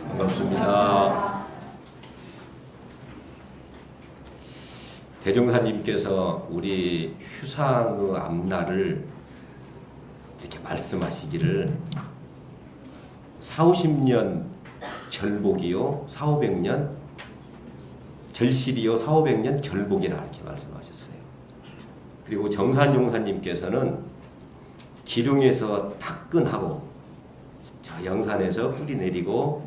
반갑습니다. 대종사님께서 우리 휴상의 앞날을 이렇게 말씀하시기를 40-50년 절복이요 400-500년 절실이요 400-500년 결복이라 이렇게 말씀하셨어요. 그리고 정산용사님께서는 기룡에서 탁근하고 저 영산에서 뿌리 내리고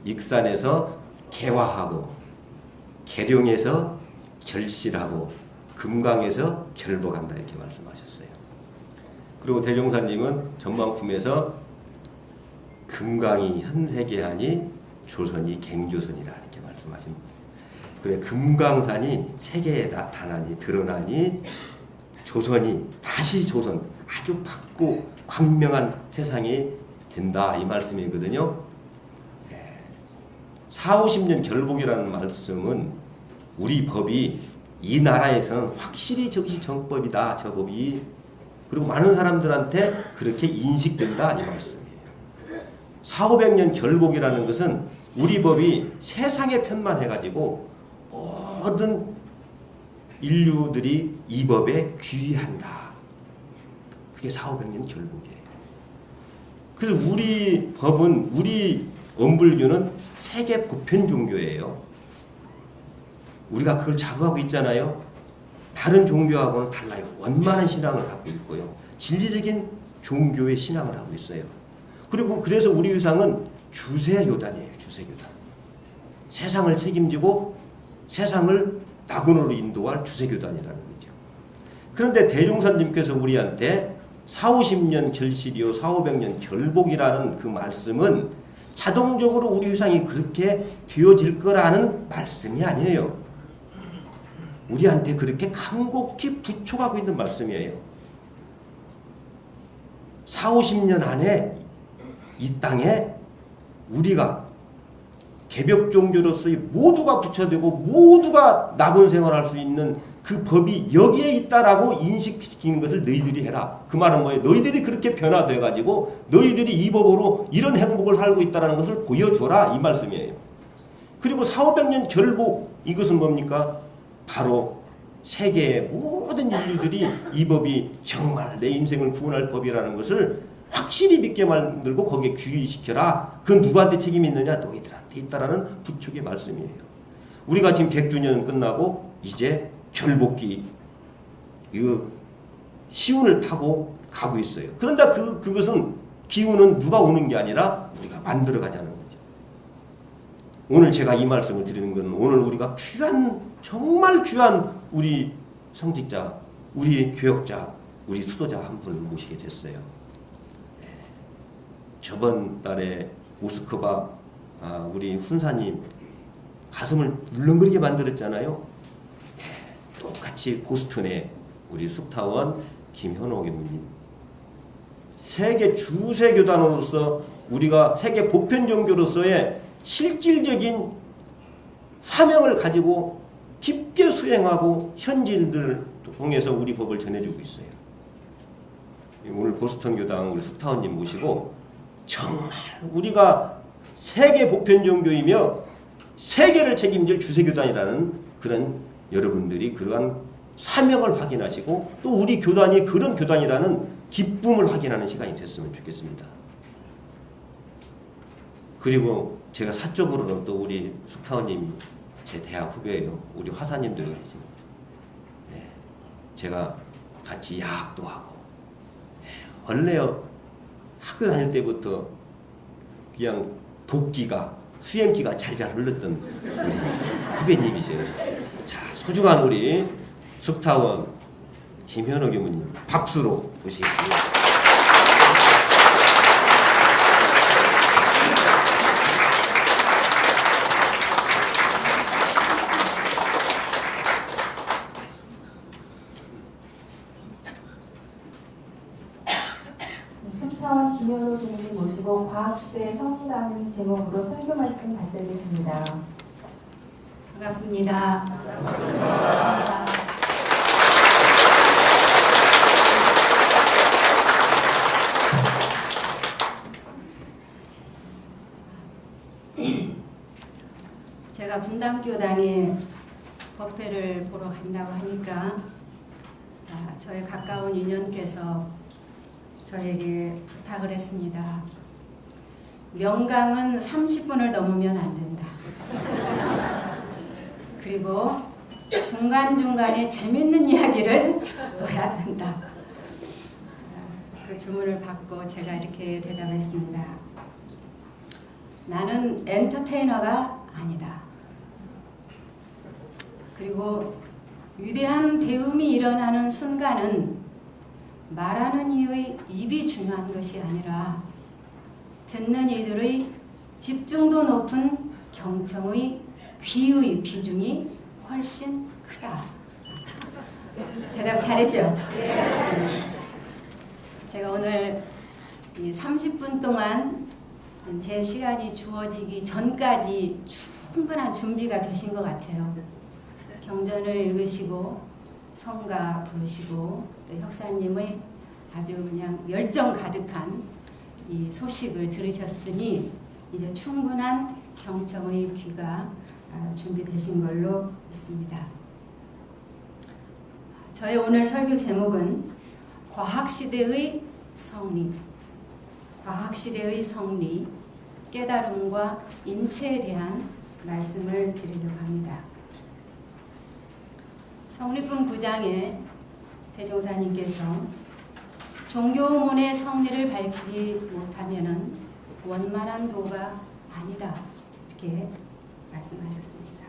익산에서 개화하고 계룡에서 결실하고 금강에서 결복한다 이렇게 말씀하셨어요. 그리고 대종사님은 전망품에서 금강이 현세계하니 조선이 갱조선이다 이렇게 말씀하십니다. 그래 금강산이 세계에 나타나니 드러나니 조선이 다시 조선 아주 밝고 광명한 세상이 된다 이 말씀이거든요. 40-50년 결복이라는 말씀은 우리 법이 이 나라에서는 확실히 저것이 정법이다 저 법이 그리고 많은 사람들한테 그렇게 인식된다 이 말씀이에요. 400-500년 결복이라는 것은 우리 법이 세상에 편만해가지고 모든 인류들이 이 법에 귀의한다. 그게 400-500년 결복이에요. 그래서 우리 법은 우리 엄불교는 세계 보편 종교예요. 우리가 그걸 자부하고 있잖아요. 다른 종교하고는 달라요. 원만한 신앙을 갖고 있고요. 진리적인 종교의 신앙을 하고 있어요. 그리고 그래서 우리 유상은 주세교단이에요. 주세교단. 세상을 책임지고 세상을 낙원으로 인도할 주세교단이라는 거죠. 그런데 대종사님께서 우리한테 4-50년 결실이요 400-500년 결복이라는 그 말씀은 자동적으로 우리 유상이 그렇게 되어질 거라는 말씀이 아니에요. 우리한테 그렇게 간곡히 부촉하고 있는 말씀이에요. 4-50년 안에 이 땅에 우리가 개벽종교로서의 모두가 부처되고 모두가 낙원 생활할 수 있는 그 법이 여기에 있다라고 인식시키는 것을 너희들이 해라. 그 말은 뭐예요? 너희들이 그렇게 변화돼가지고 너희들이 이 법으로 이런 행복을 살고 있다는 것을 보여줘라 이 말씀이에요. 그리고 400-500년 결복 이것은 뭡니까? 바로 세계의 모든 인류들이 이 법이 정말 내 인생을 구원할 법이라는 것을 확실히 믿게 만들고 거기에 귀의시켜라. 그건 누구한테 책임이 있느냐? 너희들한테 있다라는 부축의 말씀이에요. 우리가 지금 100주년 끝나고 이제 결복기 그 시운을 타고 가고 있어요. 그런데 그것은 기운은 누가 오는 게 아니라 우리가 만들어 가자는 거죠. 오늘 제가 이 말씀을 드리는 건 오늘 우리가 귀한 정말 귀한 우리 성직자, 우리 교역자, 우리 수도자 한 분을 모시게 됐어요. 저번 달에 모스크바 우리 훈사님 가슴을 울렁거리게 만들었잖아요. 똑같이 보스턴에 우리 숙타원 김현옥 교무님 세계 주세교단으로서 우리가 세계 보편종교로서의 실질적인 사명을 가지고 깊게 수행하고 현지인들을 통해서 우리 법을 전해주고 있어요. 오늘 보스턴 교당 우리 숙타원님 모시고 정말 우리가 세계 보편종교이며 세계를 책임질 주세교단이라는 그런 여러분들이 그러한 사명을 확인하시고 또 우리 교단이 그런 교단이라는 기쁨을 확인하는 시간이 됐으면 좋겠습니다. 그리고 제가 사적으로는 또 우리 숙타원님이 제 대학 후배예요. 우리 화사님들도 계십니다. 제가 같이 야학도 하고 원래요 학교 다닐 때부터 그냥 도끼가 수행기가 잘잘 흘렀던 우리 후배님이세요. 자, 소중한 우리 숙타원 김현옥 교무님 박수로 모시겠습니다. 숙타원 김현옥 교무님 모시고 과학시대의 성리라는 제목으로 설교 말씀 받들겠습니다. 반갑습니다. 반갑습니다. 제가 분당교당에 법회를 보러 간다고 하니까 저의 가까운 인연께서 저에게 부탁을 했습니다. 명강은 30분을 넘으면 안 된다. 그리고 중간중간에 재밌는 이야기를 넣어야 된다. 그 주문을 받고 제가 이렇게 대답했습니다. 나는 엔터테이너가 아니다. 그리고 위대한 배움이 일어나는 순간은 말하는 이의 입이 중요한 것이 아니라 듣는 이들의 집중도 높은 경청의 귀의 비중이 훨씬 크다. 대답 잘했죠? 제가 오늘 이 30분 동안 제 시간이 주어지기 전까지 충분한 준비가 되신 것 같아요. 경전을 읽으시고 성가 부르시고 또 혁사님의 아주 그냥 열정 가득한 이 소식을 들으셨으니 이제 충분한 경청의 귀가 준비되신 걸로 믿습니다. 저의 오늘 설교 제목은 과학시대의 성리, 과학시대의 성리, 깨달음과 인체에 대한 말씀을 드리려고 합니다. 성리품 9장에 대종사님께서 종교의문의 성리를 밝히지 못하면 원만한 도가 아니다 이렇게 말씀하셨습니다.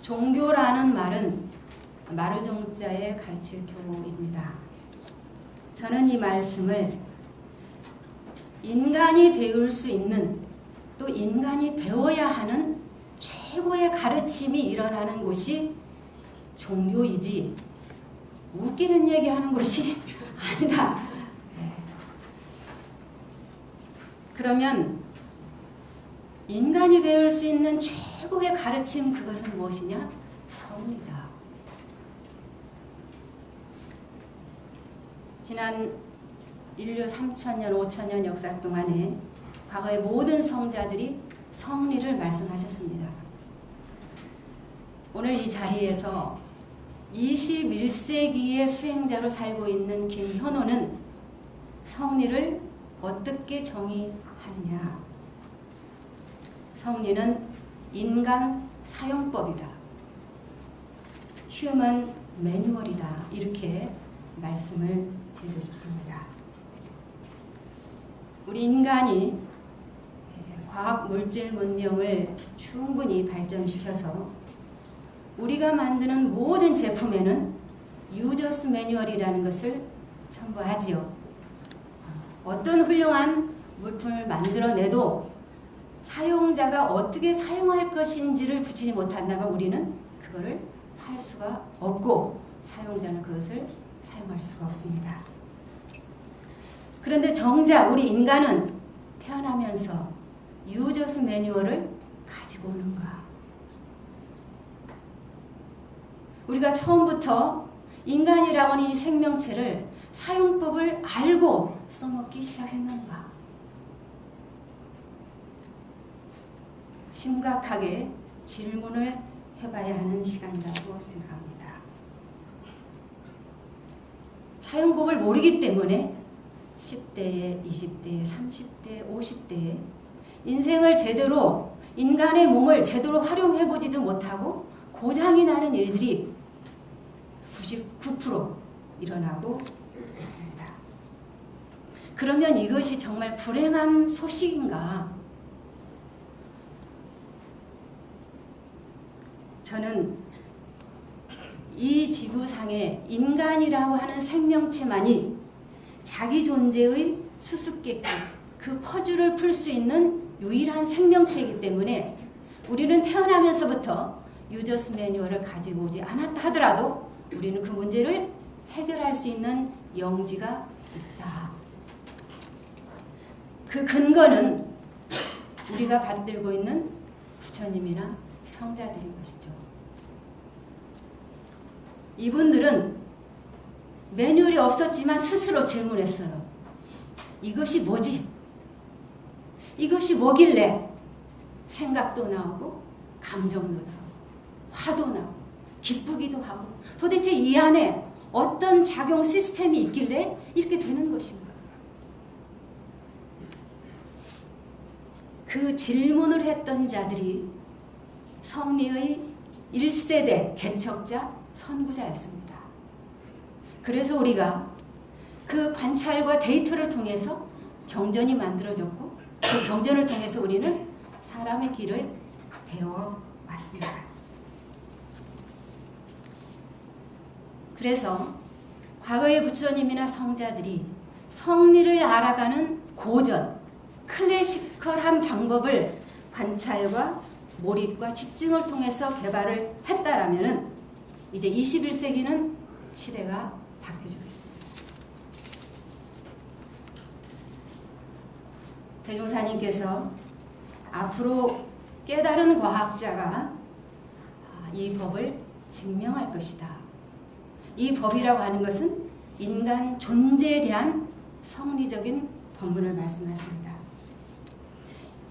종교라는 말은 마루종자에 가르칠 교입니다. 저는 이 말씀을 인간이 배울 수 있는 또 인간이 배워야 하는 최고의 가르침이 일어나는 곳이 종교이지 웃기는 얘기하는 것이 아니다. 그러면 인간이 배울 수 있는 최고의 가르침 그것은 무엇이냐? 성리다. 지난 인류 3,000년, 5,000년 역사 동안에 과거의 모든 성자들이 성리를 말씀하셨습니다. 오늘 이 자리에서 21세기의 수행자로 살고 있는 김현호는 성리를 어떻게 정의하느냐? 성리는 인간 사용법이다. 휴먼 매뉴얼이다. 이렇게 말씀을 드리고 싶습니다. 우리 인간이 과학 물질 문명을 충분히 발전시켜서 우리가 만드는 모든 제품에는 유저스 매뉴얼이라는 것을 첨부하지요. 어떤 훌륭한 물품을 만들어내도 사용자가 어떻게 사용할 것인지를 붙이지 못한다면 우리는 그거를 팔 수가 없고 사용자는 그것을 사용할 수가 없습니다. 그런데 정작 우리 인간은 태어나면서 유저스 매뉴얼을 가지고 오는가? 우리가 처음부터 인간이라고 하는 이 생명체를 사용법을 알고 써먹기 시작했는가? 심각하게 질문을 해봐야 하는 시간이라고 생각합니다. 사용법을 모르기 때문에 10대에, 20대에, 30대에, 50대에 인생을 제대로 인간의 몸을 제대로 활용해보지도 못하고 고장이 나는 일들이 99% 일어나고 있습니다. 그러면 이것이 정말 불행한 소식인가? 저는 이 지구상에 인간이라고 하는 생명체만이 자기 존재의 수수께끼, 그 퍼즐을 풀 수 있는 유일한 생명체이기 때문에 우리는 태어나면서부터 유저스 매뉴얼을 가지고 오지 않았다 하더라도 우리는 그 문제를 해결할 수 있는 영지가 있다. 그 근거는 우리가 받들고 있는 부처님이나 성자들인 것이죠. 이분들은 매뉴얼이 없었지만 스스로 질문했어요. 이것이 뭐지? 이것이 뭐길래 생각도 나오고 감정도 나오고 화도 나오고 기쁘기도 하고 도대체 이 안에 어떤 작용 시스템이 있길래 이렇게 되는 것인가? 그 질문을 했던 자들이 성리의 1세대 개척자, 선구자였습니다. 그래서 우리가 그 관찰과 데이터를 통해서 경전이 만들어졌고 그 경전을 통해서 우리는 사람의 길을 배워왔습니다. 그래서 과거의 부처님이나 성자들이 성리를 알아가는 고전, 클래시컬한 방법을 관찰과 몰입과 집중을 통해서 개발을 했다라면은 이제 21세기는 시대가 바뀌어지고 있습니다. 대종사님께서 앞으로 깨달은 과학자가 이 법을 증명할 것이다. 이 법이라고 하는 것은 인간 존재에 대한 성리적인 본문을 말씀하십니다.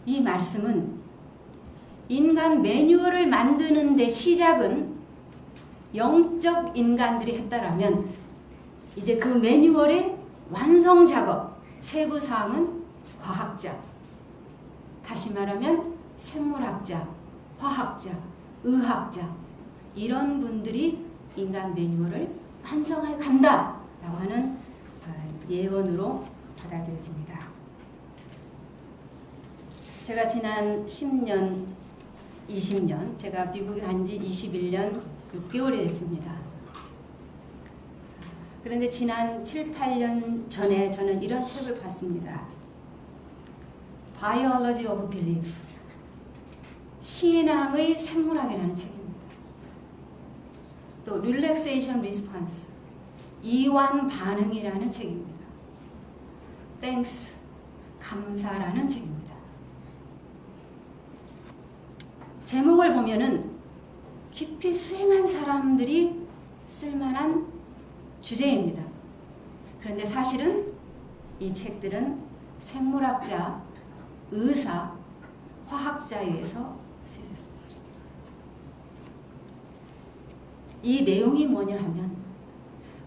이 말씀은 인간 매뉴얼을 만드는 데 시작은 영적 인간들이 했다라면 이제 그 매뉴얼의 완성 작업, 세부 사항은 과학자, 다시 말하면 생물학자, 화학자, 의학자 이런 분들이 인간 매뉴얼을 완성해 간다라고 하는 예언으로 받아들여집니다. 제가 지난 10년, 20년, 제가 미국에 간 지 21년 6개월이 됐습니다. 그런데 지난 7, 8년 전에 저는 이런 책을 봤습니다. Biology of Belief, 신앙의 생물학이라는 책입니다. 또 Relaxation Response, 이완 반응이라는 책입니다. Thanks, 감사라는 책입니다. 제목을 보면은 깊이 수행한 사람들이 쓸만한 주제입니다. 그런데 사실은 이 책들은 생물학자, 의사, 화학자에 의해서 쓰였습니다. 이 내용이 뭐냐 하면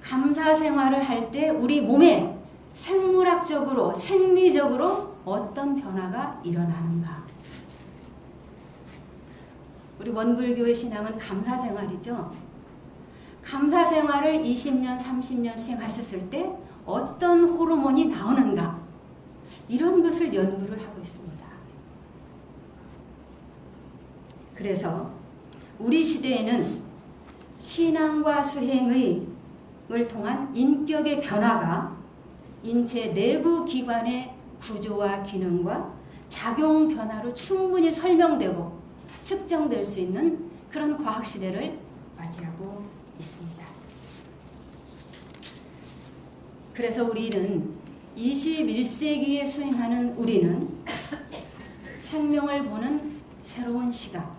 감사 생활을 할 때 우리 몸에 생물학적으로, 생리적으로 어떤 변화가 일어나는가. 우리 원불교의 신앙은 감사 생활이죠. 감사 생활을 20년, 30년 수행하셨을 때 어떤 호르몬이 나오는가. 이런 것을 연구를 하고 있습니다. 그래서 우리 시대에는 신앙과 수행을 통한 인격의 변화가 인체 내부 기관의 구조와 기능과 작용 변화로 충분히 설명되고 측정될 수 있는 그런 과학 시대를 맞이하고 있습니다. 그래서 우리는 21세기에 수행하는 우리는 생명을 보는 새로운 시각,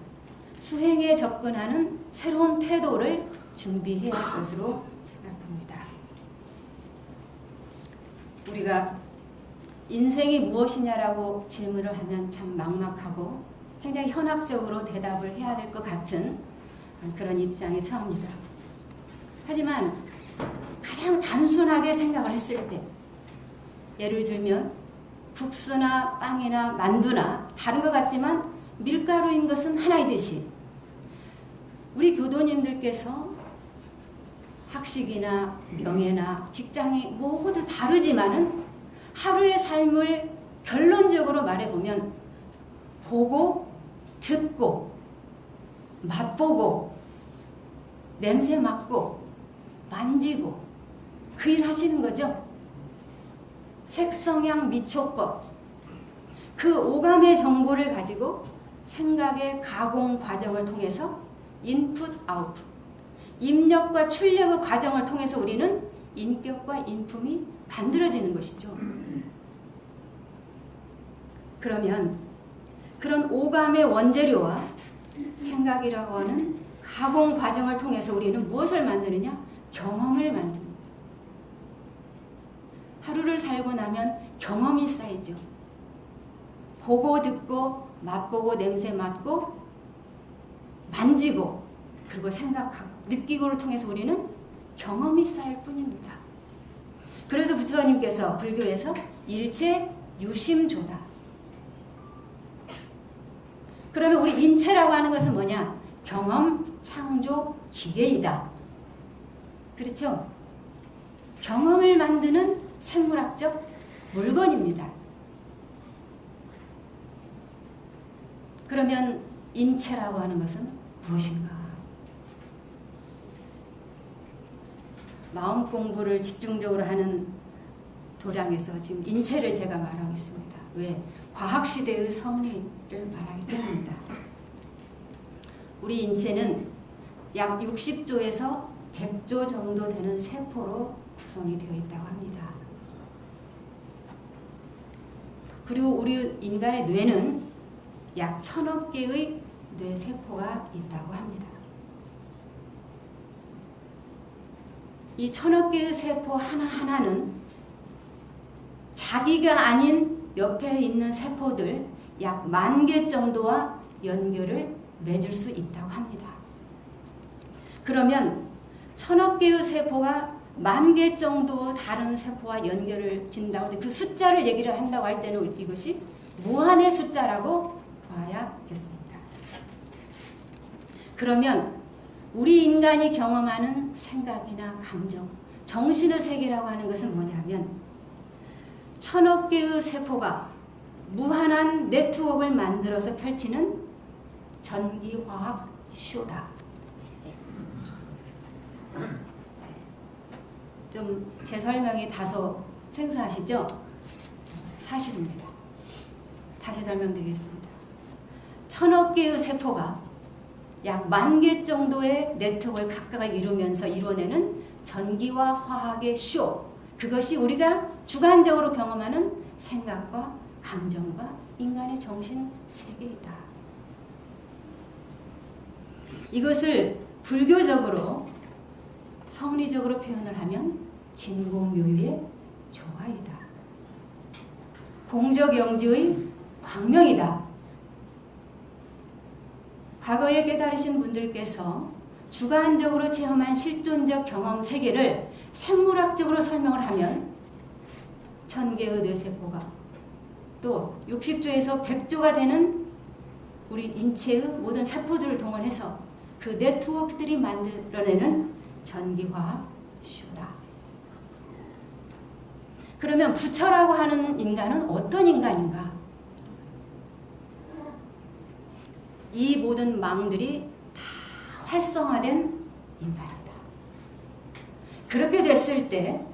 수행에 접근하는 새로운 태도를 준비해야 할 것으로 생각됩니다. 우리가 인생이 무엇이냐라고 질문을 하면 참 막막하고 굉장히 현학적으로 대답을 해야 될 것 같은 그런 입장에 처합니다. 하지만 가장 단순하게 생각을 했을 때 예를 들면 국수나 빵이나 만두나 다른 것 같지만 밀가루인 것은 하나이듯이 우리 교도님들께서 학식이나 명예나 직장이 모두 다르지만은 하루의 삶을 결론적으로 말해보면 보고 듣고 맛보고 냄새 맡고 만지고 그 일 하시는 거죠. 색성향 미촉법, 그 오감의 정보를 가지고 생각의 가공 과정을 통해서 인풋 아웃풋, 입력과 출력의 과정을 통해서 우리는 인격과 인품이 만들어지는 것이죠. 그러면 그런 오감의 원재료와 생각이라고 하는 가공 과정을 통해서 우리는 무엇을 만드느냐? 경험을 만듭니다. 하루를 살고 나면 경험이 쌓이죠. 보고 듣고 맛보고 냄새 맡고 만지고 그리고 생각하고 느끼고를 통해서 우리는 경험이 쌓일 뿐입니다. 그래서 부처님께서 불교에서 일체 유심조다. 그러면 우리 인체라고 하는 것은 뭐냐? 경험, 창조, 기계이다. 그렇죠? 경험을 만드는 생물학적 물건입니다. 그러면 인체라고 하는 것은 무엇인가? 마음 공부를 집중적으로 하는 도량에서 지금 인체를 제가 말하고 있습니다. 왜? 과학시대의 성리를 말하기 때문입니다. 우리 인체는 약 60조에서 100조 정도 되는 세포로 구성이 되어 있다고 합니다. 그리고 우리 인간의 뇌는 약 1000억 개의 뇌세포가 있다고 합니다. 이 1000억 개의 세포 하나하나는 자기가 아닌 옆에 있는 세포들 약 10,000개 정도와 연결을 맺을 수 있다고 합니다. 그러면 1000억 개의 세포가 10,000개 정도 다른 세포와 연결을 짓는다고 할 때 그 숫자를 얘기를 한다고 할 때는 이것이 무한의 숫자라고 봐야겠습니다. 그러면 우리 인간이 경험하는 생각이나 감정, 정신의 세계라고 하는 것은 뭐냐면 1000억 개의 세포가 무한한 네트워크를 만들어서 펼치는 전기화학 쇼다. 좀 제 설명이 다소 생소하시죠? 사실입니다. 다시 설명드리겠습니다. 1000억 개의 세포가 약 10,000개 정도의 네트워크를 각각을 이루면서 이루어내는 전기와 화학의 쇼, 그것이 우리가 주관적으로 경험하는 생각과 감정과 인간의 정신 세계이다. 이것을 불교적으로 성리적으로 표현을 하면 진공묘유의 조화이다. 공적영지의 광명이다. 과거에 깨달으신 분들께서 주관적으로 체험한 실존적 경험 세계를 생물학적으로 설명을 하면 1000개의 뇌세포가 또 60조에서 100조가 되는 우리 인체의 모든 세포들을 동원해서 그 네트워크들이 만들어내는 전기화학 쇼다. 그러면 부처라고 하는 인간은 어떤 인간인가? 이 모든 망들이 다 활성화된 인간이다. 그렇게 됐을 때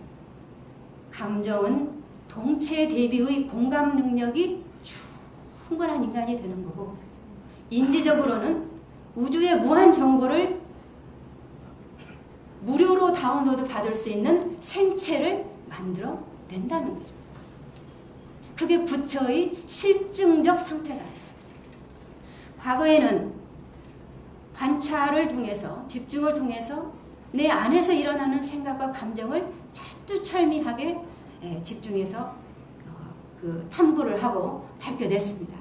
감정은 동체 대비의 공감 능력이 충분한 인간이 되는 거고, 인지적으로는 우주의 무한 정보를 무료로 다운로드 받을 수 있는 생체를 만들어 낸다는 것입니다. 그게 부처의 실증적 상태다. 과거에는 관찰을 통해서, 집중을 통해서 내 안에서 일어나는 생각과 감정을 철두철미하게 집중해서 탐구를 하고 밝혀냈습니다.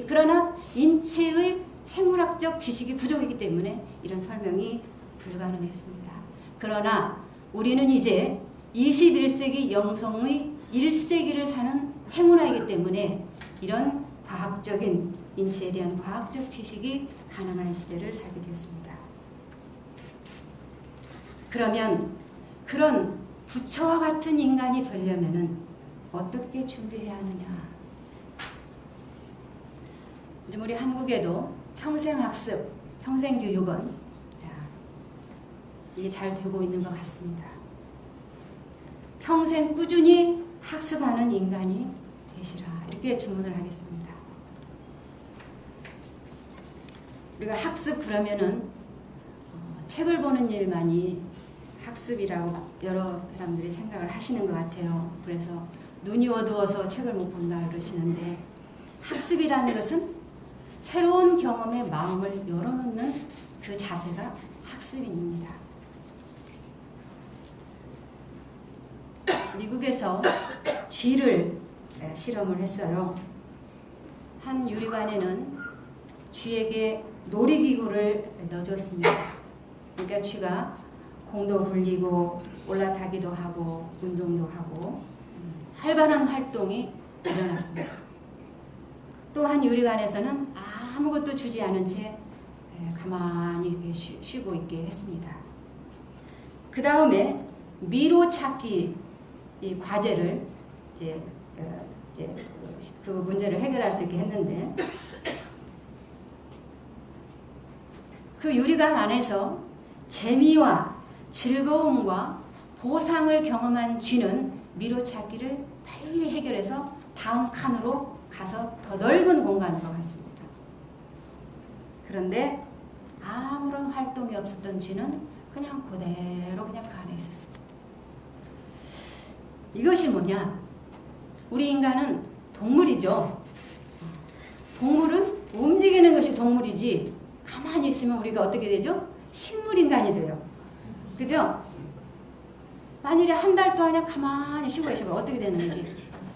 그러나 인체의 생물학적 지식이 부족이기 때문에 이런 설명이 불가능했습니다. 그러나 우리는 이제 21세기 영성의 1세기를 사는 행운아이기 때문에 이런 과학적인 인체에 대한 과학적 지식이 가능한 시대를 살게 되었습니다. 그러면 그런 부처와 같은 인간이 되려면 어떻게 준비해야 하느냐? 요즘 우리 한국에도 평생학습, 평생교육은 이게 잘 되고 있는 것 같습니다. 평생 꾸준히 학습하는 인간이 되시라, 이렇게 주문을 하겠습니다. 우리가 학습 그러면은 책을 보는 일만이 학습이라고 여러 사람들이 생각을 하시는 것 같아요. 그래서 눈이 어두워서 책을 못 본다 그러시는데, 학습이라는 것은 새로운 경험에 마음을 열어놓는 그 자세가 학습입니다. 미국에서 쥐를 실험을 했어요. 한 유리관에는 쥐에게 놀이기구를 넣어줬습니다. 그러니까 쥐가 공도 굴리고 올라타기도 하고 운동도 하고 활발한 활동이 일어났습니다. 또 한 유리관에서는 아무것도 주지 않은 채 가만히 쉬고 있게 했습니다. 그 다음에 미로 찾기 이 과제를 이제 그 문제를 해결할 수 있게 했는데, 그 유리관 안에서 재미와 즐거움과 보상을 경험한 쥐는 미로 찾기를 빨리 해결해서 다음 칸으로 가서 더 넓은 공간으로 갔습니다. 그런데 아무런 활동이 없었던 쥐는 그냥 그대로 그냥 그 안에 있었습니다. 이것이 뭐냐? 우리 인간은 동물이죠. 동물은 움직이는 것이 동물이지 가만히 있으면 우리가 어떻게 되죠? 식물인간이 돼요. 그죠? 만일에 한 달 동안 그냥 가만히 쉬고 계시면 어떻게 되는 거예요?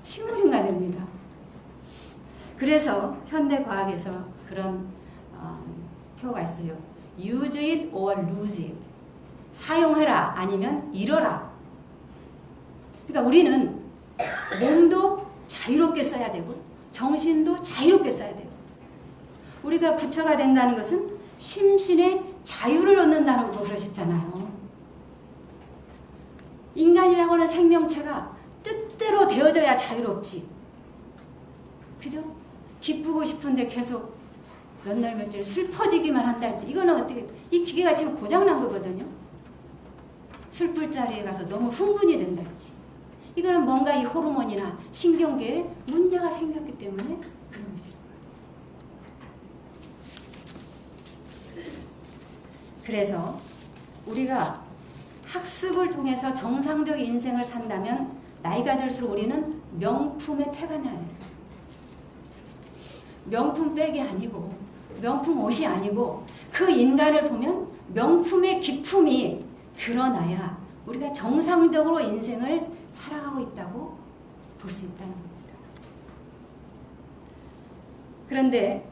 식물인간이 됩니다. 그래서 현대과학에서 그런 표가 있어요. Use it or lose it. 사용해라 아니면 잃어라. 그러니까 우리는 몸도 자유롭게 써야 되고 정신도 자유롭게 써야 돼요. 우리가 부처가 된다는 것은 심신의 자유를 얻는다고 그러셨잖아요. 인간이라고 하는 생명체가 뜻대로 되어져야 자유롭지. 그죠? 기쁘고 싶은데 계속 몇 날 며칠 슬퍼지기만 한달지, 이거는 어떻게, 이 기계가 지금 고장난 거거든요. 슬플 자리에 가서 너무 흥분이 된달지, 이거는 뭔가 이 호르몬이나 신경계에 문제가 생겼기 때문에 그런 거죠. 그래서 우리가 학습을 통해서 정상적인 인생을 산다면 나이가 들수록 우리는 명품에 태가 나야 돼요. 명품 백이 아니고 명품 옷이 아니고 그 인간을 보면 명품의 기품이 드러나야 우리가 정상적으로 인생을 살아가고 있다고 볼 수 있다는 겁니다. 그런데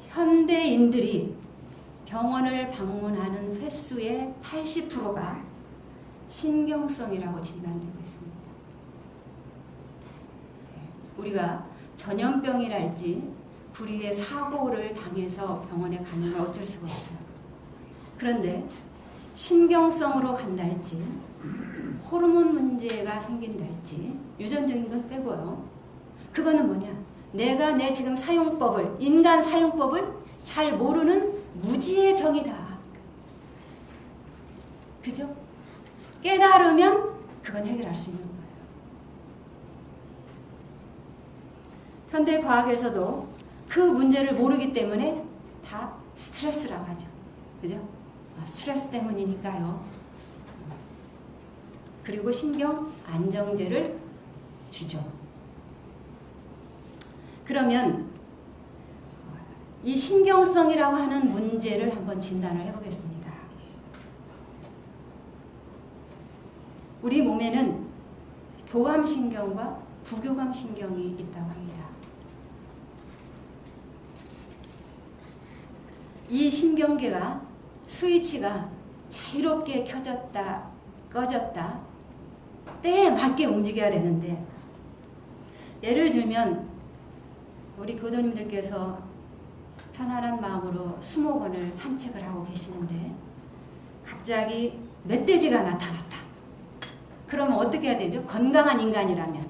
현대인들이 병원을 방문하는 횟수의 80%가 신경성이라고 진단되고 있습니다. 우리가 전염병이랄지 불의의 사고를 당해서 병원에 가는 건 어쩔 수가 없어요. 그런데 신경성으로 간달지, 호르몬 문제가 생긴달지, 유전적인 건 빼고요. 그거는 뭐냐? 내가 내 지금 사용법을, 인간 사용법을 잘 모르는 무지의 병이다. 그죠? 깨달으면 그건 해결할 수 있는 거예요. 현대 과학에서도 그 문제를 모르기 때문에 다 스트레스라고 하죠. 그죠? 스트레스 때문이니까요. 그리고 신경 안정제를 주죠. 그러면 이 신경성이라고 하는 문제를 한번 진단을 해보겠습니다. 우리 몸에는 교감신경과 부교감신경이 있다고 합니다. 이 신경계가 스위치가 자유롭게 켜졌다 꺼졌다 때에 맞게 움직여야 되는데, 예를 들면 우리 교도님들께서 편안한 마음으로 수목원을 산책을 하고 계시는데 갑자기 멧돼지가 나타났다. 그러면 어떻게 해야 되죠? 건강한 인간이라면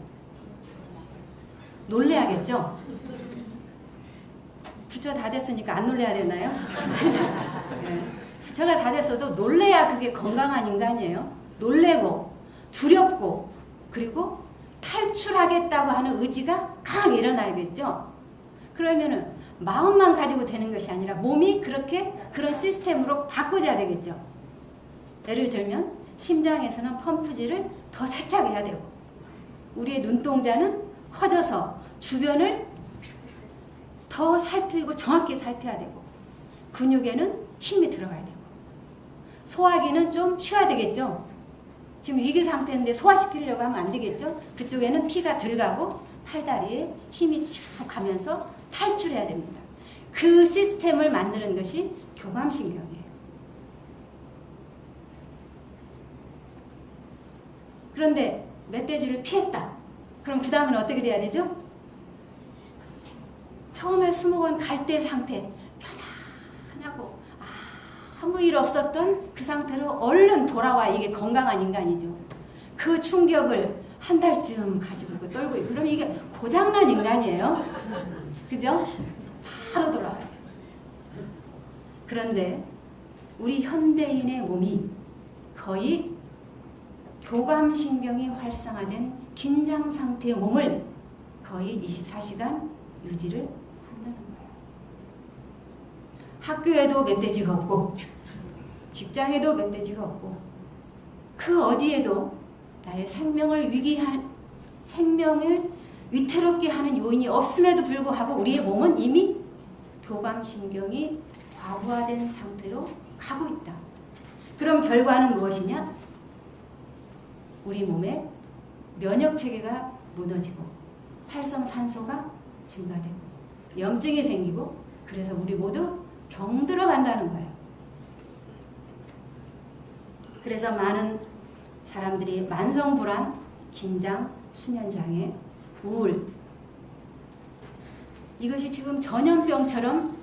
놀래야겠죠? 부처 다 됐으니까 안 놀래야 되나요? 네. 부처가 다 됐어도 놀래야 그게 건강한 인간이에요. 놀래고 두렵고 그리고 탈출하겠다고 하는 의지가 강하게 일어나야겠죠? 그러면은 마음만 가지고 되는 것이 아니라 몸이 그렇게 그런 시스템으로 바꿔줘야 되겠죠. 예를 들면 심장에서는 펌프질을 더 세차게 해야 되고, 우리의 눈동자는 커져서 주변을 더 살피고 정확히 살펴야 되고, 근육에는 힘이 들어가야 되고, 소화기는 좀 쉬어야 되겠죠. 지금 위기 상태인데 소화시키려고 하면 안 되겠죠. 그쪽에는 피가 덜 가고 팔다리에 힘이 쭉 가면서 탈출해야 됩니다. 그 시스템을 만드는 것이 교감신경이에요. 그런데 멧돼지를 피했다. 그럼 그 다음은 어떻게 돼야 되죠? 처음에 수목원 갈대 상태, 편안하고 아무 일 없었던 그 상태로 얼른 돌아와. 이게 건강한 인간이죠. 그 충격을 한 달쯤 가지고 있고 떨고 있고 그럼 이게 고장난 인간이에요. 그죠? 바로 돌아와요. 그런데 우리 현대인의 몸이 거의 교감신경이 활성화된 긴장 상태의 몸을 거의 24시간 유지를 한다는 거예요. 학교에도 멧돼지가 없고 직장에도 멧돼지가 없고 그 어디에도 나의 생명을 위태롭게 하는 요인이 없음에도 불구하고 우리의 몸은 이미 교감신경이 과부하된 상태로 가고 있다. 그럼 결과는 무엇이냐? 우리 몸의 면역체계가 무너지고 활성산소가 증가되고 염증이 생기고 그래서 우리 모두 병들어 간다는 거예요. 그래서 많은 사람들이 만성불안, 긴장, 수면장애, 우울 이것이 지금 전염병처럼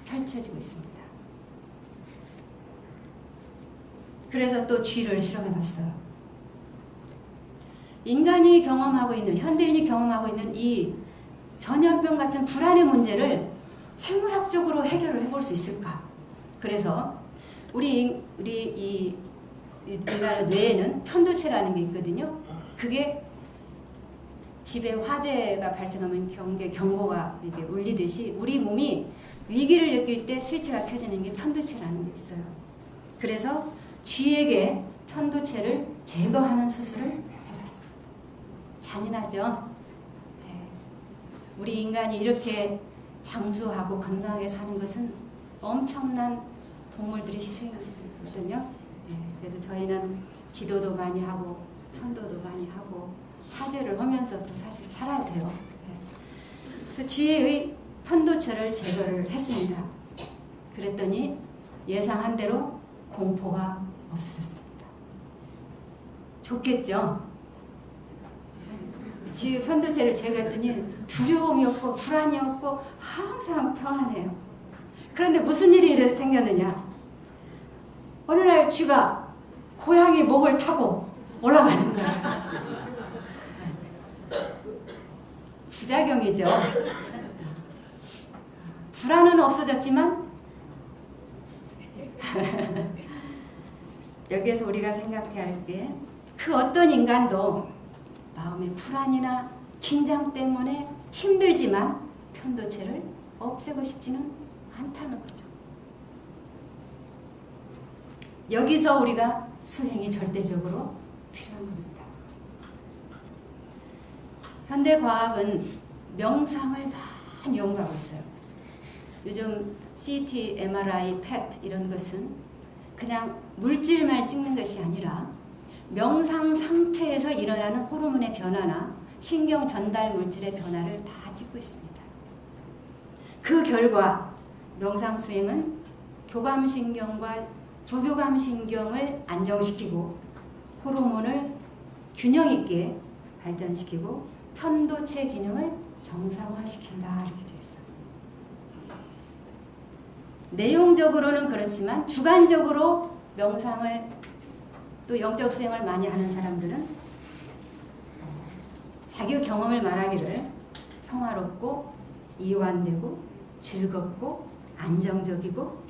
펼쳐지고 있습니다. 그래서 또 쥐를 실험해봤어요. 인간이 경험하고 있는, 현대인이 경험하고 있는 이 전염병 같은 불안의 문제를 생물학적으로 해결을 해볼 수 있을까? 그래서 우리 이 인간의 뇌에는 편도체라는 게 있거든요. 그게 집에 화재가 발생하면 경보가 이렇게 울리듯이 우리 몸이 위기를 느낄 때 스위치가 켜지는 게 편도체라는 게 있어요. 그래서 쥐에게 편도체를 제거하는 수술을 해봤습니다. 잔인하죠? 네. 우리 인간이 이렇게 장수하고 건강하게 사는 것은 엄청난 동물들의 희생이거든요. 네. 그래서 저희는 기도도 많이 하고 천도도 많이 하고 사죄를 하면서도 사실 살아야 돼요. 네. 그래서 쥐의 편도체를 제거를 했습니다. 그랬더니 예상한 대로 공포가 없어졌습니다. 좋겠죠? 쥐의 편도체를 제거했더니 두려움이 없고 불안이 없고 항상 평안해요. 그런데 무슨 일이 생겼느냐? 어느 날 쥐가 고양이 목을 타고 올라가는 거예요. 부작용이죠. 불안은 없어졌지만 여기에서 우리가 생각해야 할 게 그 어떤 인간도 마음의 불안이나 긴장 때문에 힘들지만 편도체를 없애고 싶지는 않다는 거죠. 여기서 우리가 수행이 절대적으로 필요한 겁니다. 현대과학은 명상을 많이 연구하고 있어요. 요즘 CT, MRI, PET 이런 것은 그냥 물질만 찍는 것이 아니라 명상 상태에서 일어나는 호르몬의 변화나 신경 전달 물질의 변화를 다 찍고 있습니다. 그 결과 명상 수행은 교감신경과 부교감신경을 안정시키고 호르몬을 균형 있게 발전시키고 편도체 기능을 정상화시킨다 이렇게 되어 있어요. 내용적으로는 그렇지만 주관적으로 명상을 또 영적 수행을 많이 하는 사람들은 자기 경험을 말하기를 평화롭고 이완되고 즐겁고 안정적이고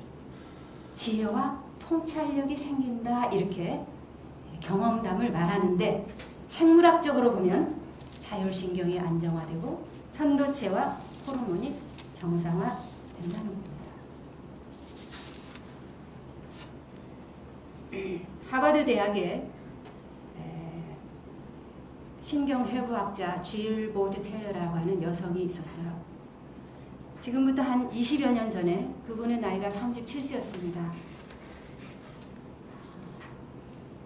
지혜와 통찰력이 생긴다 이렇게 경험담을 말하는데 생물학적으로 보면 자율신경이 안정화되고 편도체와 호르몬이 정상화된다는 겁니다. 하버드 대학의 신경회부학자 줄보드 테일러라고 하는 여성이 있었어요. 지금부터 한 20여 년 전에 그분의 나이가 37세였습니다.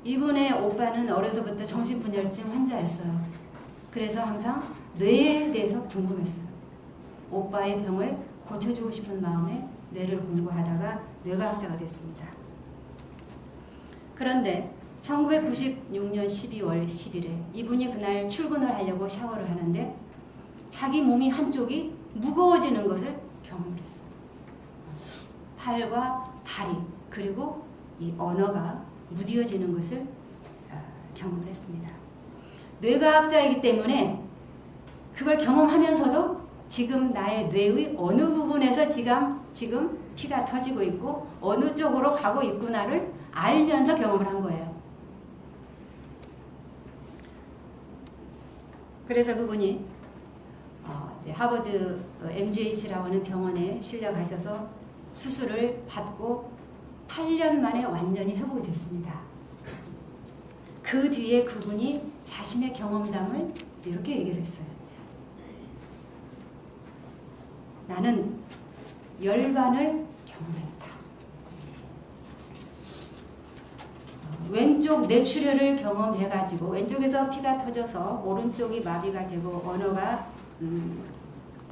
이분의 오빠는 어려서부터 정신분열증 환자였어요. 그래서 항상 뇌에 대해서 궁금했어요. 오빠의 병을 고쳐주고 싶은 마음에 뇌를 공부하다가 뇌과학자가 됐습니다. 그런데 1996년 12월 10일에 이분이 그날 출근을 하려고 샤워를 하는데 자기 몸이 한쪽이 무거워지는 것을 경험을 했어요. 팔과 다리 그리고 이 언어가 무뎌지는 것을 경험을 했습니다. 뇌과학자이기 때문에 그걸 경험하면서도 지금 나의 뇌의 어느 부분에서 지금 피가 터지고 있고 어느 쪽으로 가고 있구나를 알면서 경험을 한 거예요. 그래서 그분이 이제 하버드 MGH라고 하는 병원에 실려가셔서 수술을 받고 8년 만에 완전히 회복이 됐습니다. 그 뒤에 그분이 자신의 경험담을 이렇게 얘기를 했어요. 나는 열반을 경험했다. 왼쪽 뇌출혈을 경험해가지고 왼쪽에서 피가 터져서 오른쪽이 마비가 되고 언어가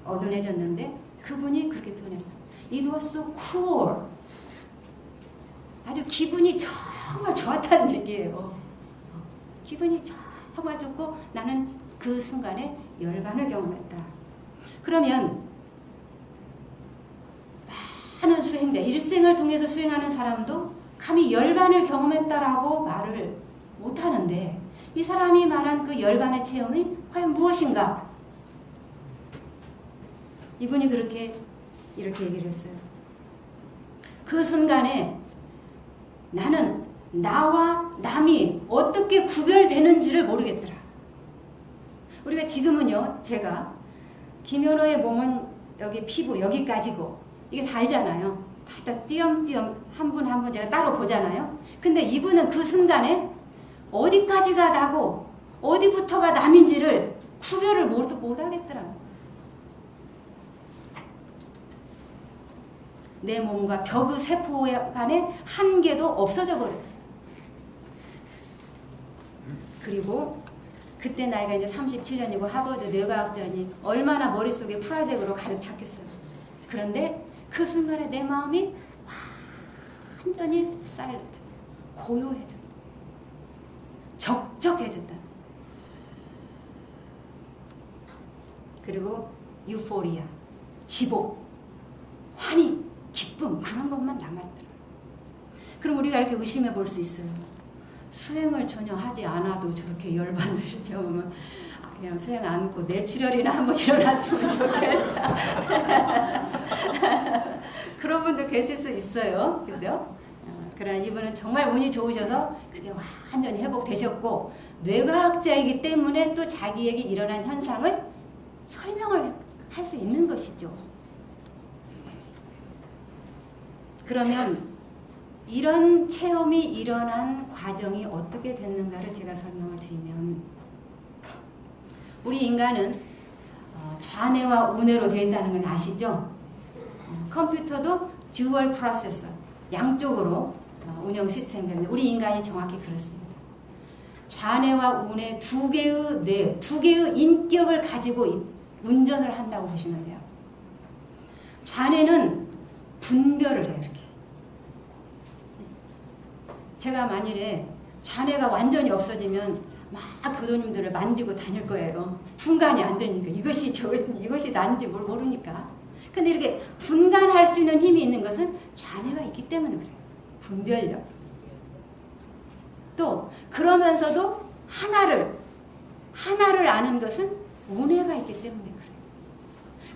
어둔해졌는데 그분이 그렇게 표현했어요. It was so cool. 아주 기분이 정말 좋았다는 얘기예요. 기분이 정말 좋고 나는 그 순간에 열반을 경험했다. 그러면 많은 수행자, 일생을 통해서 수행하는 사람도 감히 열반을 경험했다라고 말을 못하는데 이 사람이 말한 그 열반의 체험이 과연 무엇인가? 이분이 이렇게 얘기를 했어요. 그 순간에 나는 나와 남이 어떻게 구별되는지를 모르겠더라. 우리가 지금은요, 제가 김현호의 몸은 여기 피부 여기까지고 이게 달잖아요. 다 띄엄띄엄 한 분 한 분 제가 따로 보잖아요. 근데 이분은 그 순간에 어디까지가 나고 어디부터가 남인지를 구별을 못하겠더라고요. 내 몸과 벽의 세포 간의 한계도 없어져 버렸다. 그리고 그때 나이가 이제 37년이고 하버드 뇌과학자니 얼마나 머릿속에 프라젝으로 가득 찼겠어요. 그런데 그 순간에 내 마음이 완전히 사일런트, 고요해졌다. 적적해졌다. 그리고 유포리아, 지복, 환희, 기쁨 그런 것만 남았더라. 그럼 우리가 이렇게 의심해 볼 수 있어요. 수행을 전혀 하지 않아도 저렇게 열반을 경험하면 그냥 수행 않고 뇌출혈이나 한번 일어났으면 좋겠다. 그런 분도 계실 수 있어요. 그죠? 그러나 이분은 정말 운이 좋으셔서 그게 완전히 회복되셨고 뇌과학자이기 때문에 또 자기에게 일어난 현상을 설명을 할 수 있는 것이죠. 그러면 이런 체험이 일어난 과정이 어떻게 됐는가를 제가 설명을 드리면 우리 인간은 좌뇌와 우뇌로 되어 있다는 건 아시죠? 컴퓨터도 듀얼 프로세서 양쪽으로 운영 시스템이 되는데 우리 인간이 정확히 그렇습니다. 좌뇌와 우뇌 두 개의 뇌, 두 개의 인격을 가지고 운전을 한다고 보시면 돼요. 좌뇌는 분별을 해요. 이렇게. 제가 만일에 좌뇌가 완전히 없어지면 막 교도님들을 만지고 다닐 거예요. 분간이 안 되니까 이것이 난지 모르니까. 근데 이렇게 분간할 수 있는 힘이 있는 것은 좌뇌가 있기 때문에 그래요. 분별력. 또 그러면서도 하나를 아는 것은 우뇌가 있기 때문에 그래요.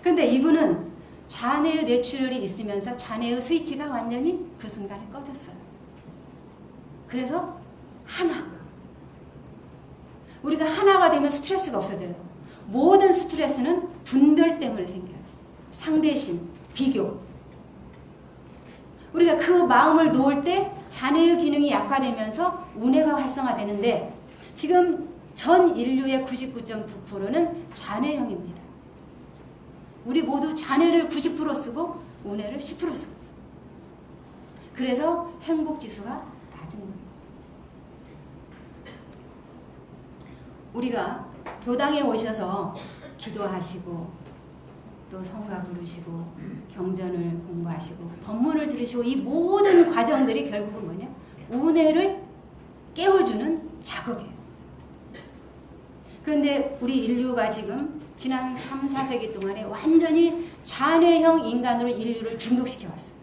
그런데 이분은 좌뇌의 뇌출혈이 있으면서 좌뇌의 스위치가 완전히 그 순간에 꺼졌어요. 그래서 하나. 우리가 하나가 되면 스트레스가 없어져요. 모든 스트레스는 분별 때문에 생겨요. 상대심, 비교. 우리가 그 마음을 놓을 때 좌뇌의 기능이 약화되면서 우뇌가 활성화되는데 지금 전 인류의 99.9%는 좌뇌형입니다. 우리 모두 좌뇌를 90% 쓰고 우뇌를 10% 쓰고 있어요. 그래서 행복지수가 낮은 겁니다. 우리가 교당에 오셔서 기도하시고 또 성가 부르시고 경전을 공부하시고 법문을 들으시고 이 모든 과정들이 결국은 뭐냐? 운해를 깨워주는 작업이에요. 그런데 우리 인류가 지금 지난 3, 4세기 동안에 완전히 좌뇌형 인간으로 인류를 중독시켜왔어요.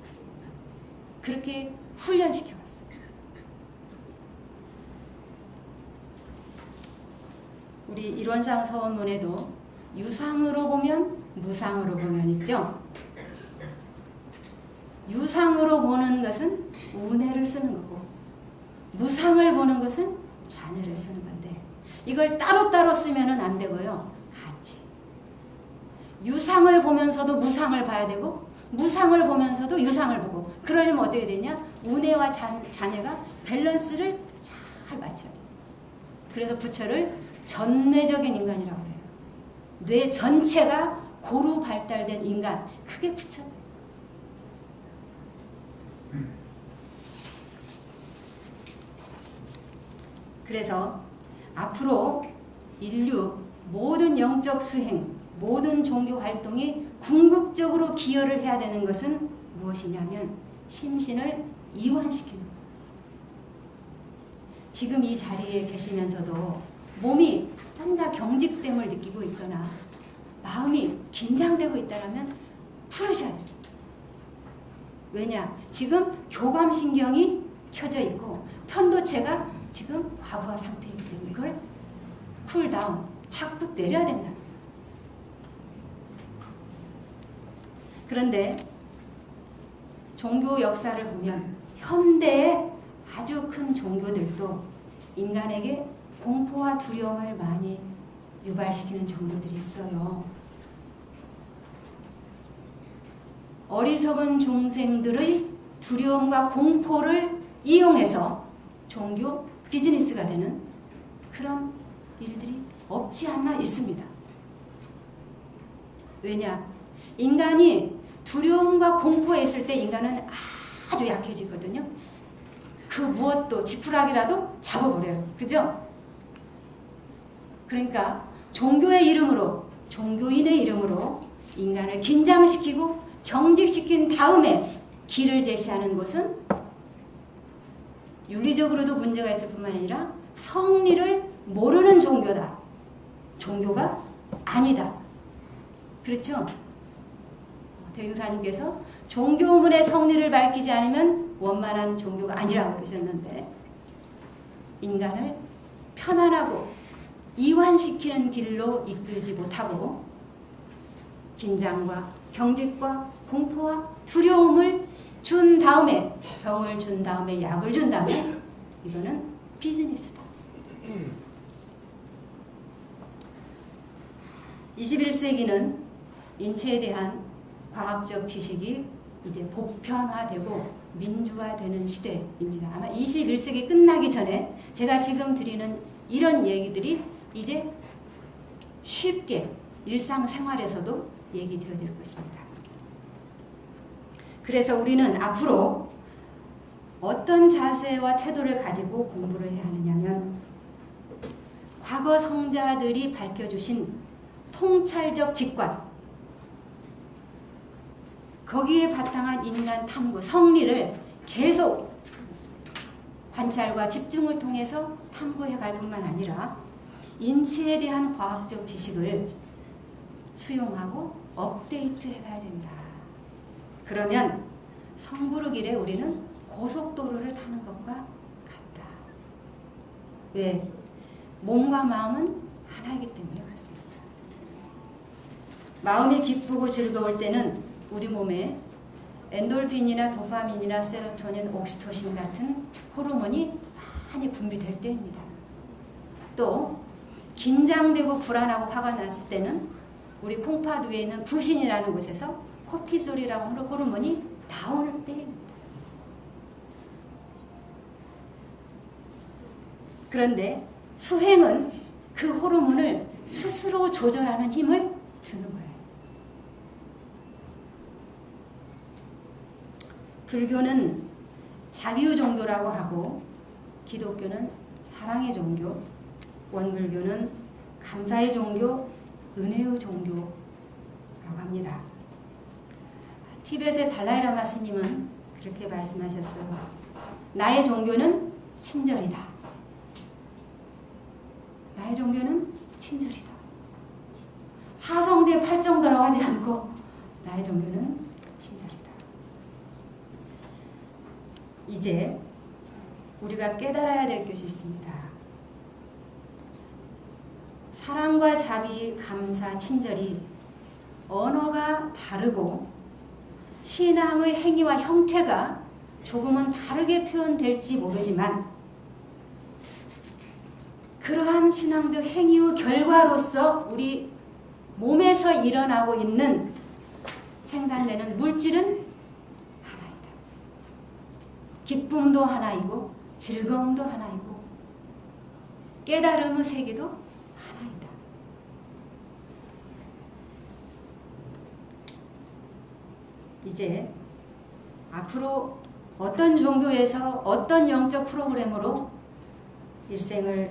그렇게 훈련시켜왔어요. 우리 일원상 서원문에도 유상으로 보면 무상으로 보면 있죠. 유상으로 보는 것은 운해를 쓰는 거고 무상을 보는 것은 좌뇌를 쓰는 건데 이걸 따로따로 쓰면은 안 되고요. 같이. 유상을 보면서도 무상을 봐야 되고 무상을 보면서도 유상을 보고 그러려면 어떻게 되냐? 운해와 좌뇌가 밸런스를 잘 맞춰요. 그래서 부처를 전뇌적인 인간이라고 해요. 뇌 전체가 고루 발달된 인간, 그게 부처예요. 그래서 앞으로 인류 모든 영적 수행, 모든 종교 활동이 궁극적으로 기여를 해야 되는 것은 무엇이냐면 심신을 이완시키는 거예요. 지금 이 자리에 계시면서도 몸이 뭔가 경직됨을 느끼고 있거나 마음이 긴장되고 있다면 풀으셔야 돼요. 왜냐? 지금 교감신경이 켜져 있고 편도체가 지금 과부하 상태이기 때문에 이걸 쿨다운, 자꾸 내려야 된다. 그런데 종교 역사를 보면 현대의 아주 큰 종교들도 인간에게 공포와 두려움을 많이 유발시키는 종교들이 있어요. 어리석은 중생들의 두려움과 공포를 이용해서 종교 비즈니스가 되는 그런 일들이 없지 않아 있습니다. 왜냐? 인간이 두려움과 공포에 있을 때 인간은 아주 약해지거든요. 그 무엇도 지푸라기라도 잡아버려요. 그죠? 그러니까 종교의 이름으로, 종교인의 이름으로 인간을 긴장시키고 경직시킨 다음에 길을 제시하는 것은 윤리적으로도 문제가 있을 뿐만 아니라 성리를 모르는 종교다. 종교가 아니다. 그렇죠? 대유사님께서 종교문의 성리를 밝히지 않으면 원만한 종교가 아니라고 그러셨는데 인간을 편안하고 이완시키는 길로 이끌지 못하고 긴장과 경직과 공포와 두려움을 준 다음에 병을 준 다음에 약을 준 다음에 이거는 비즈니스다. 21세기는 인체에 대한 과학적 지식이 이제 보편화되고 민주화되는 시대입니다. 아마 21세기 끝나기 전에 제가 지금 드리는 이런 얘기들이 이제 쉽게 일상생활에서도 얘기되어질 것입니다. 그래서 우리는 앞으로 어떤 자세와 태도를 가지고 공부를 해야 하느냐면 과거 성자들이 밝혀주신 통찰적 직관, 거기에 바탕한 인간 탐구, 성리를 계속 관찰과 집중을 통해서 탐구해 갈 뿐만 아니라 인체에 대한 과학적 지식을 수용하고 업데이트 해가야 된다. 그러면 성부르길에 우리는 고속도로를 타는 것과 같다. 왜? 몸과 마음은 하나이기 때문에 그렇습니다. 마음이 기쁘고 즐거울 때는 우리 몸에 엔돌핀이나 도파민이나 세로토닌, 옥시토신 같은 호르몬이 많이 분비될 때입니다. 또 긴장되고 불안하고 화가 났을 때는 우리 콩팥 위에 있는 부신이라는 곳에서 코티솔이라고 하는 호르몬이 나오는 때입니다. 그런데 수행은 그 호르몬을 스스로 조절하는 힘을 주는 거예요. 불교는 자비의 종교라고 하고 기독교는 사랑의 종교, 원불교는 감사의 종교, 은혜의 종교라고 합니다. 티벳의 달라이라마 스님은 그렇게 말씀하셨어요. 나의 종교는 친절이다. 나의 종교는 친절이다. 사성제 팔정도라고 하지 않고 나의 종교는 친절이다. 이제 우리가 깨달아야 될 것이 있습니다. 사랑과 자비, 감사, 친절이 언어가 다르고 신앙의 행위와 형태가 조금은 다르게 표현될지 모르지만 그러한 신앙적 행위의 결과로서 우리 몸에서 일어나고 있는 생산되는 물질은 하나이다. 기쁨도 하나이고 즐거움도 하나이고 깨달음의 세계도 하나이다. 이제 앞으로 어떤 종교에서 어떤 영적 프로그램으로 일생을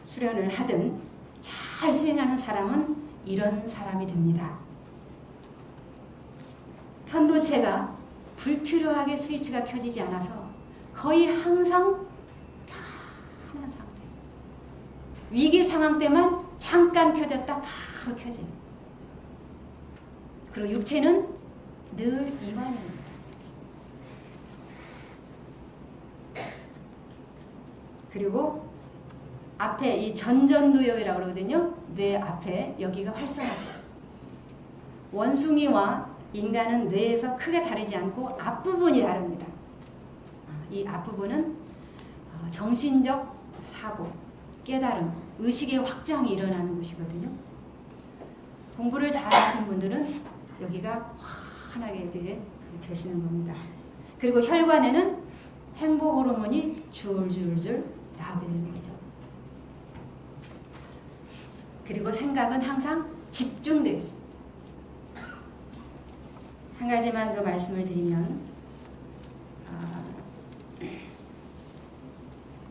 수련을 하든 잘 수행하는 사람은 이런 사람이 됩니다. 편도체가 불필요하게 스위치가 켜지지 않아서 거의 항상 편한 상태. 위기 상황 때만 잠깐 켜졌다 바로 켜진. 그리고 육체는 늘 이완입니다. 그리고 앞에 이 전전두엽이라고 그러거든요. 뇌 앞에 여기가 활성화돼요. 원숭이와 인간은 뇌에서 크게 다르지 않고 앞부분이 다릅니다. 이 앞부분은 정신적 사고, 깨달음, 의식의 확장이 일어나는 곳이거든요. 공부를 잘 하신 분들은 여기가 환하게 이제 되시는 겁니다. 그리고 혈관에는 행복 호르몬이 줄줄줄 나오게 되는 거죠. 그리고 생각은 항상 집중되어 있습니다. 한 가지만 더 말씀을 드리면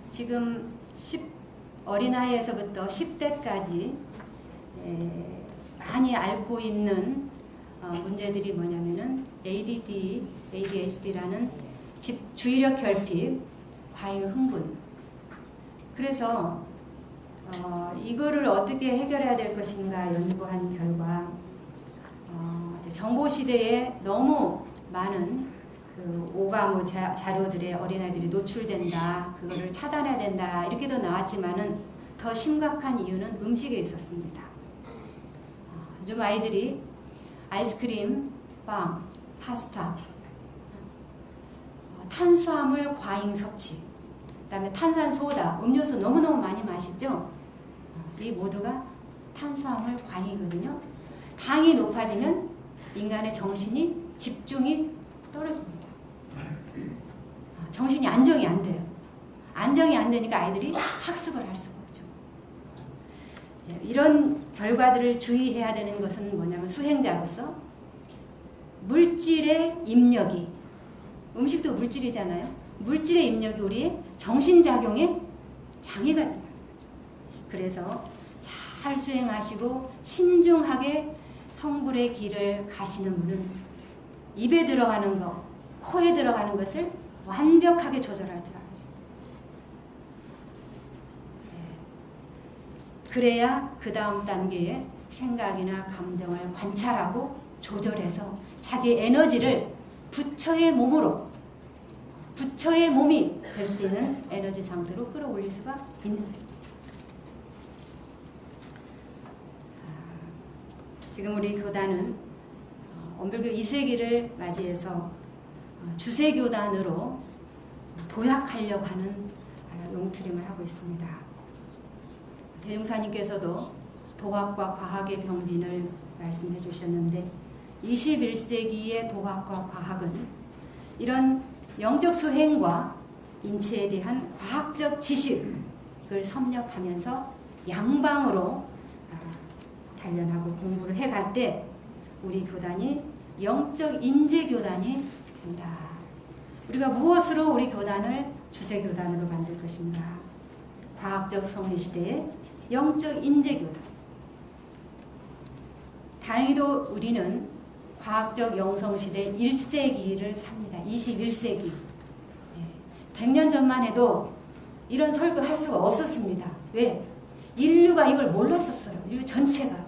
지금 어린아이에서부터 10대까지 많이 앓고 있는 문제들이 뭐냐면은 ADHD라는 주의력 결핍, 과잉 흥분. 그래서 이거를 어떻게 해결해야 될 것인가 연구한 결과 정보 시대에 너무 많은 그 오감 자료들에 어린아이들이 노출된다, 그거를 차단해야 된다 이렇게도 나왔지만은 더 심각한 이유는 음식에 있었습니다. 요즘 아이들이 아이스크림, 빵, 파스타, 탄수화물 과잉 섭취, 그다음에 탄산소다, 음료수 너무너무 많이 마시죠? 이 모두가 탄수화물 과잉이거든요. 당이 높아지면 인간의 정신이 집중이 떨어집니다. 정신이 안정이 안 돼요. 안정이 안 되니까 아이들이 학습을 할 수가 없죠. 이런 결과들을 주의해야 되는 것은 뭐냐면 수행자로서 물질의 입력이, 음식도 물질이잖아요. 물질의 입력이 우리의 정신작용에 장애가 된다는 거죠. 그래서 잘 수행하시고 신중하게 성불의 길을 가시는 분은 입에 들어가는 것, 코에 들어가는 것을 완벽하게 조절할 줄 알았어요. 그래야 그 다음 단계에 생각이나 감정을 관찰하고 조절해서 자기 에너지를 부처의 몸으로, 부처의 몸이 될 수 있는 에너지 상태로 끌어올릴 수가 있는 것입니다. 지금 우리 교단은 원불교 2세기를 맞이해서 주세교단으로 도약하려고 하는 용트림을 하고 있습니다. 대종사님께서도 도학과 과학의 병진을 말씀해 주셨는데 21세기의 도학과 과학은 이런 영적 수행과 인체에 대한 과학적 지식을 섭렵하면서 양방으로 단련하고 공부를 해갈 때 우리 교단이 영적 인재교단이 된다. 우리가 무엇으로 우리 교단을 주세교단으로 만들 것인가? 과학적 성리시대에 영적 인재교다. 다행히도 우리는 과학적 영성시대 1세기를 삽니다. 21세기. 100년 전만 해도 이런 설교할 수가 없었습니다. 왜? 인류가 이걸 몰랐었어요. 인류 전체가.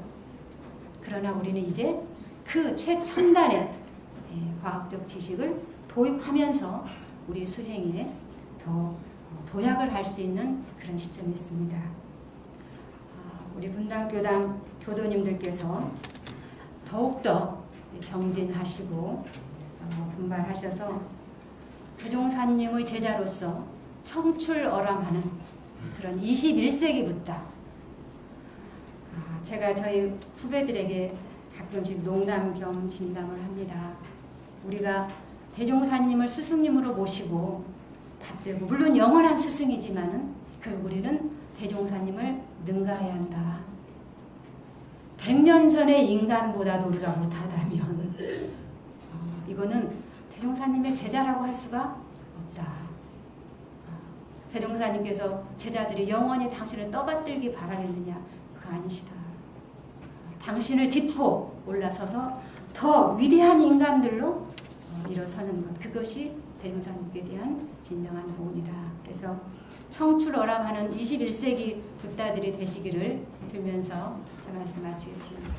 그러나 우리는 이제 그 최첨단의 과학적 지식을 도입하면서 우리 수행에 더 도약을 할 수 있는 그런 시점이 있습니다. 우리 분당교당 교도님들께서 더욱더 정진하시고 분발하셔서 대종사님의 제자로서 청출어람하는 그런 21세기부터 제가 저희 후배들에게 가끔씩 농담 겸 진담을 합니다. 우리가 대종사님을 스승님으로 모시고 받들고 물론 영원한 스승이지만은 결국 우리는 대종사님을 능가해야 한다. 100년 전의 인간보다도 우리가 못하다면 이거는 대종사님의 제자라고 할 수가 없다. 대종사님께서 제자들이 영원히 당신을 떠받들기 바라겠느냐? 그거 아니시다. 당신을 딛고 올라서서 더 위대한 인간들로 일어서는 것, 그것이 대종사님께 대한 진정한 보훈이다. 그래서 청출어람하는 21세기 붓다들이 되시기를 빌면서 제 말씀 마치겠습니다.